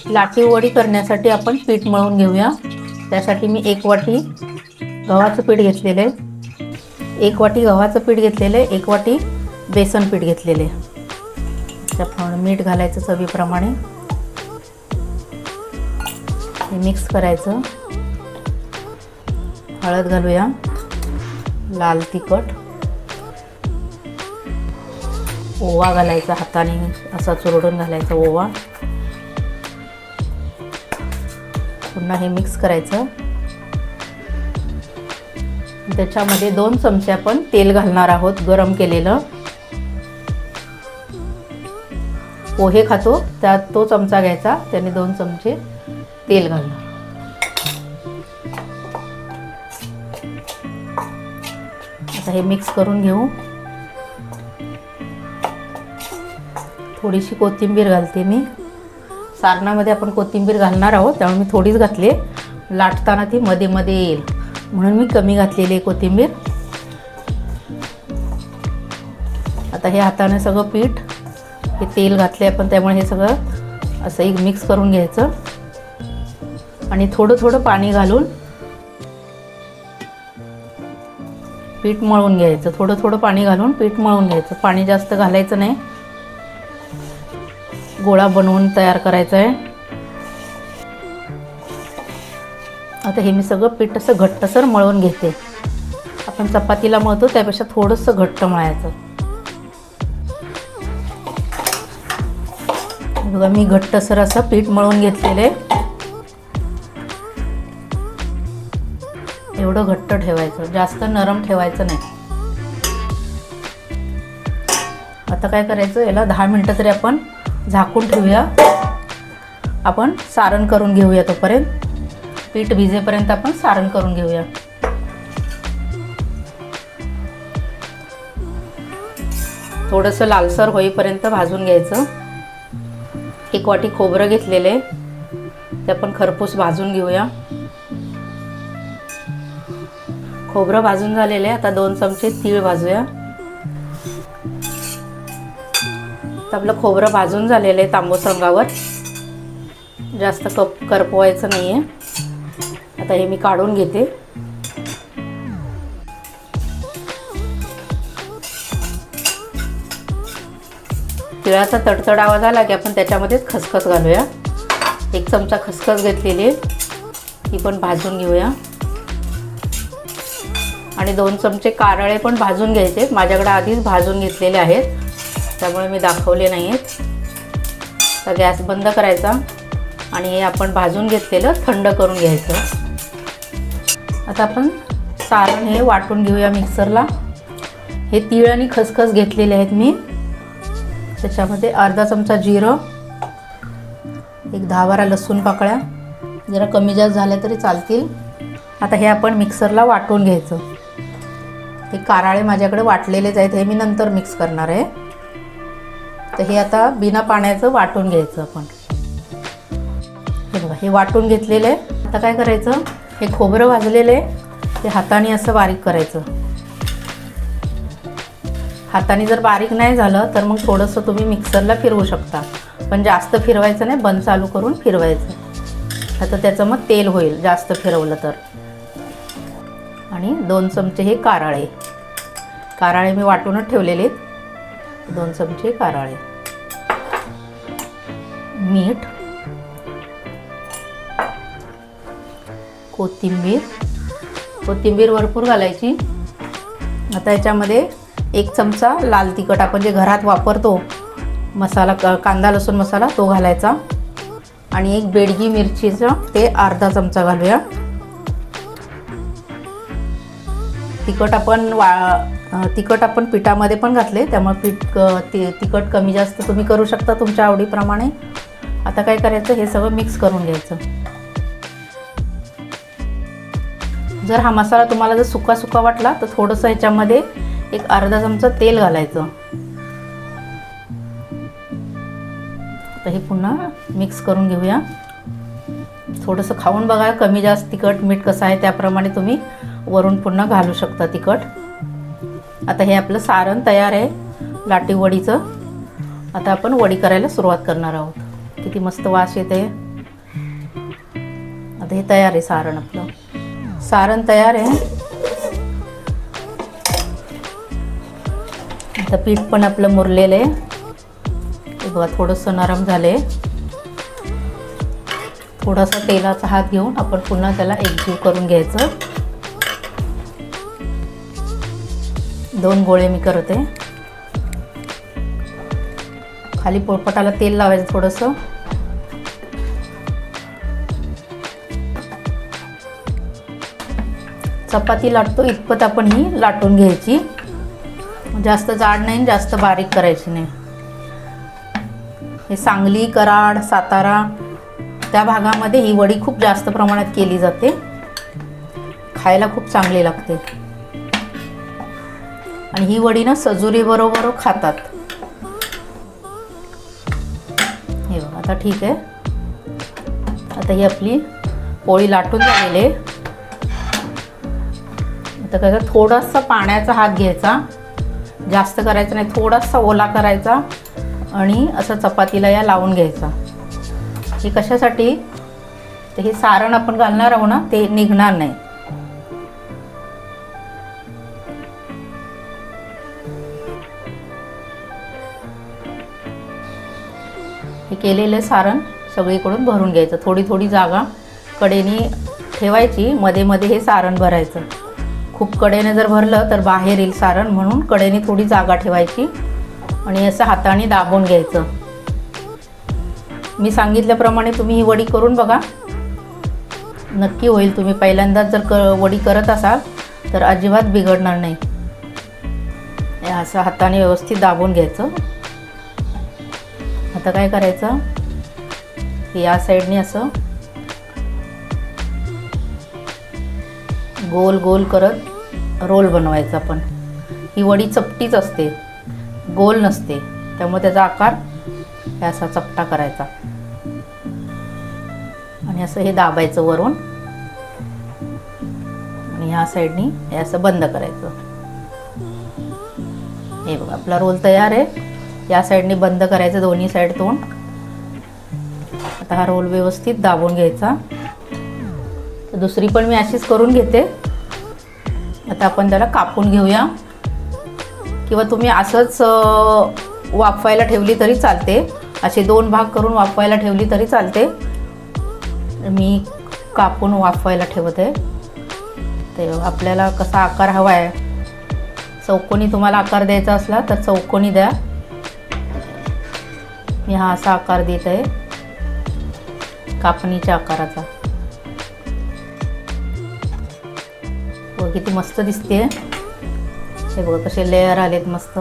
लाटी वडी करण्यासाठी आपण पीठ मळून घेऊया। त्यासाठी मी 1 वाटी गव्हाचं पीठ घेतलेलं आहे, 1 वाटी गव्हाचं पीठ घेतलेलं आहे, 1 वाटी बेसन पीठ घेतलेले आहे। त्याप्रमाणे मीठ घालायचं चवीप्रमाणे, हे मिक्स करायचं। हळद घालूया, लाल तिखट, ओवा घालायचा, हाताने असा चुरडून घालायचा ओवा। पुन्हा हे मिक्स करायचं। त्याच्यामध्ये 2 चमचे आपण तेल घालणार आहोत, गरम केलेलं। पोहे खातो त्यात तो चमचा घ्यायचा, त्याने 2 चमचे तेल घालणार। आता हे मिक्स करून घेऊ। थोडीशी कोथिंबीर घालते मी, सारणामध्ये आपण कोथिंबीर घालणार आहोत त्यामुळे मी थोडीच घातली, लाटताना ती मध्ये मध्ये येईल म्हणून मी कमी घातलेली आहे कोथिंबीर। आता हे हाताने सगळं पीठ, हे तेल घातले आपण त्यामुळे हे सगळं असं एक मिक्स करून घ्यायचं आणि थोडं थोडं पाणी घालून पीठ मळून घ्यायचं। थोडं थोडं पाणी घालून पीठ मळून घ्यायचं, पाणी जास्त घालायचं नाही। गोळा बनवून तयार करायचा आहे। आता हे मी सगळं पीठ असं घट्टसर मळून घेते। आपण चपातीला मळतो त्यापेक्षा थोडंसं घट्ट मळायचं। बघा मी घट्टसर असं पीठ मळून घेतलेलं आहे, एवढं घट्ट ठेवायचं, जास्त नरम ठेवायचं नाही। आता काय करायचं, याला 10 मिनिटं तरी आपण झाकून ठेवूया। आपण सारण करून घेऊया, तोपर्यंत पीठ भिजेपर्यंत आपण सारण करून घेऊया। थोडंसं लालसर होईपर्यंत भाजून घ्यायचं। 1 वाटी खोबरं घेतलेलं आहे, ते आपण खरपूस भाजून घेऊया। खोबरं भाजून झालेलं आहे, आता 2 चमचे तीळ भाजूया। तर आपलं खोबरं भाजून झालेलं आहे तांबूस रंगावर, जास्त करपवायचं नाही आहे। आता हे मी काढून घेते। तिळाचा तडतड आवाज आला की आपण त्याच्यामध्ये खसखस घालूया। 1 चमचा खसखस घेतलेली आहे, ती पण भाजून घेऊया। आणि 2 चमचे कारळे पण भाजून घ्यायचे, माझ्याकडे आधीच भाजून घेतलेले आहेत त्यामुळे मी दाखवले नाही आहेत। तर गॅस बंद करायचा आणि हे आपण भाजून घेतलेलं थंड करून घ्यायचं। आता आपण सारण हे वाटून घेऊया मिक्सरला। हे तीळ आणि खसखस घेतलेले आहेत मी, त्याच्यामध्ये अर्धा चमचा जिरं, 10-12 लसूण पाकळ्या, जरा कमी जास्त झाल्या तरी चालतील। आता हे आपण मिक्सरला वाटून घ्यायचं। हे कारळे माझ्याकडे वाटलेलेच आहेत, हे मी नंतर मिक्स करणार आहे। तर हे आता बिना पाण्याचं वाटून घ्यायचं आपण। हे बघा हे वाटून घेतलेलं आहे। आता काय करायचं, हे खोबरं भाजलेलं आहे ते हाताने असं बारीक करायचं। हाताने जर बारीक नाही झालं तर मग थोडंसं तुम्ही मिक्सरला फिरवू शकता, पण जास्त फिरवायचं नाही, बंद चालू करून फिरवायचं। आता त्याचं मग तेल होईल जास्त फिरवलं तर। आणि 2 चमचे हे कारळे मी वाटूनच ठेवलेले आहेत, 2 चमचे कारळे, मीठ, कोथिंबीर भरपूर घालायची। आता याच्यामध्ये 1 चमचा लाल तिखट, आपण जे घरात वापरतो मसाला, कांदा लसूण मसाला, तो घालायचा। आणि 1 बेडगी मिरचीचा ते अर्धा चमचा घालूया। तिखट आपण पिठामध्ये पण घातले त्यामुळे तिखट कमी जास्त तुम्ही करू शकता तुमच्या आवडीप्रमाणे। आता काय करायचं, हे सगळं मिक्स करून घ्यायचं। जर हा मसाला तुम्हाला जर सुका सुका वाटला तर थोडंसं ह्याच्यामध्ये 1 अर्धा चमचा तेल घालायचं। आता हे पुन्हा मिक्स करून घेऊया। थोडंसं खाऊन बघा, कमी जास्त तिखट मीठ कसं आहे त्याप्रमाणे तुम्ही वरून पुन्हा घालू शकता तिखट। आता हे आपलं सारण तयार आहे लाटी वडीचं। आता आपण वडी करायला सुरुवात करणार आहोत। किती मस्त वास येते. आता हे तयार आहे सारण. आपलं सारण तयार आहे. आता पीठ पण आपलं मुरलेलं आहे. हे बघा थोडंसं नरम झाले. थोडासा तेलाचा हात घेऊन आपण पुन्हा त्याला एकजीव करून घ्यायचं. 2 गोळे मी करते. खाली पोळपाटाला तेल लावायचं थोडंसं. चपाती लाटतो इतपत आपण ही लाटून घ्यायची. जास्त जाड नाही, जास्त बारीक करायची नाही. हे सांगली, कराड, सातारा त्या भागामध्ये ही वडी खूप जास्त प्रमाणात केली जाते. खायला खूप चांगली लागते. आणि ही वडी ना सजुरी बरोबर खातात. हे बघा आता ठीक आहे. आता ही आपली पोळी लाटून झालेली आहे. आता कसं थोडासा पाण्याचा हात घ्यायचा, जास्त करायचा नाही, थोडासा ओला करायचा आणि असं चपातीला या लावून घ्यायचा. हे कशासाठी, तर हे सारण आपण घालणार आहोत ना ते निघणार नाही. हे केलेले सारण सगळीकडून भरून घ्यायचं. थोडी थोडी जागा कडेने ठेवायची, मध्ये मध्ये हे सारण भरायचं. खूप कडेने जर भरलं तर बाहेर येईल सारण, म्हणून कडेने थोडी जागा ठेवायची आणि असं हाताने दाबून घ्यायचं. मी सांगितल्याप्रमाणे तुम्ही ही वडी करून बघा, नक्की होईल. तुम्ही पहिल्यांदाच जर वडी करत असाल तर अजिबात बिघडणार नाही. असं हाताने व्यवस्थित दाबून घ्यायचं. आता काय करायचं, या साईडने असं गोल गोल करत रोल बनवायचा. आपण ही वडी चपटीच असते, गोल नसते, त्यामुळे त्याचा आकार असा चपटा करायचा आणि असं हे दाबायचं वरून आणि ह्या साईडनी हे असं बंद करायचं. हे बघा आपला रोल तयार आहे. या साईडनी बंद करायचं दोन्ही साईड तोंड. आता हा रोल व्यवस्थित दाबून घ्यायचा. दुसरी पण मी अशीच करून घेते. आता आपण त्याला कापून घेऊया, किंवा तुम्ही असंच वाफवायला ठेवली तरी चालते. असे 2 भाग करून वाफवायला ठेवली तरी चालते. मी कापून वाफवायला ठेवते. ते आपल्याला कसा आकार हवा आहे, चौकोनी तुम्हाला आकार द्यायचा असला तर चौकोनी द्या. मी हा असा आकार देत आहे, कापणीच्या आकाराचा. किती मस्त दिसते. हे बघा कसे लेयर आलेत मस्त.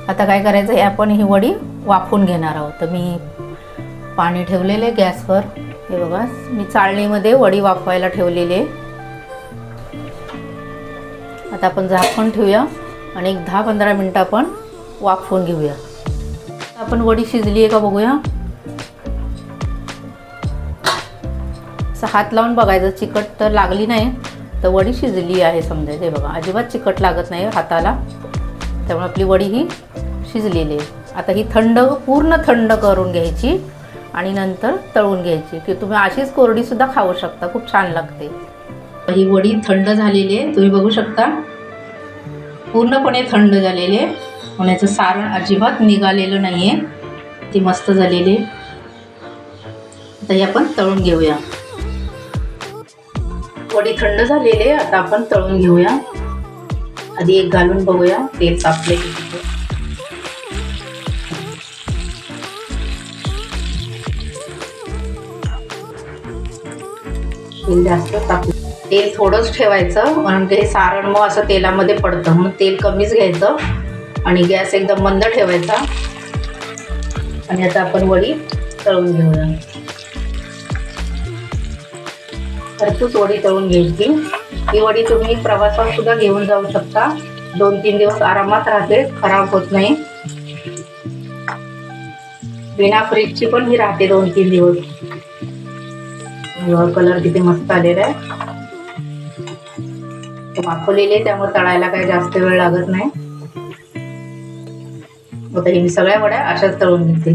आता काय करायचं, हे आपण ही वडी वाफून घेणार आहोत. तर मी पाणी ठेवलेले गॅसवर. हे बघा मी चाळणीमध्ये वडी वाफवायला ठेवलेली आहे. आता आपण झाकण ठेवूया आणि एक 10-15 मिनटं आपण वाफवून घेऊया. आपण वडी शिजली आहे का बघूया. असं हात लावून बघायचं, चिकट तर लागली नाही तर वडी शिजली आहे समजायचं. हे बघा अजिबात चिकट लागत नाही हाताला, त्यामुळे आपली वडी ही शिजलेली आहे. आता ही पूर्ण थंड करून घ्यायची आणि नंतर तळून घ्यायची, की तुम्ही अशीच कोरडीसुद्धा खाऊ शकता, खूप छान लागते. ही वडी थंड झालेली आहे, तुम्ही बघू शकता पूर्णपणे थंड झालेली आहे. होण्याचं सारण अजिबात निघालेलं नाही आहे, ती मस्त झालेली आहे. आता ही आपण तळून घेऊया. वडी थंड झालेली आहे, आता आपण तळून घेऊया. आधी एक घालून बघूया तेल तापले की. तेल जास्त तापलं, तेल थोडंच ठेवायचं म्हणजे हे सारण मग असं तेलामध्ये पडतं. मग तेल कमीच घ्यायचं आणि गॅस एकदम मंद ठेवायचा. आणि आता आपण वडी तळून घेऊया. खरपूस वडी तळून घ्यायची. ही वडी तुम्ही प्रवासात सुद्धा घेऊन जाऊ शकता. 2-3 दिवस आरामात राहते, खराब होत नाही. बिना फ्रीजची पण ही राहते 2-3 दिवस. कलर किती मस्त आलेला आहे. वाफवलेले त्यामुळे तळायला काही जास्त वेळ लागत नाही. आता ही मी सगळ्या वड्या अशाच तळून घेते.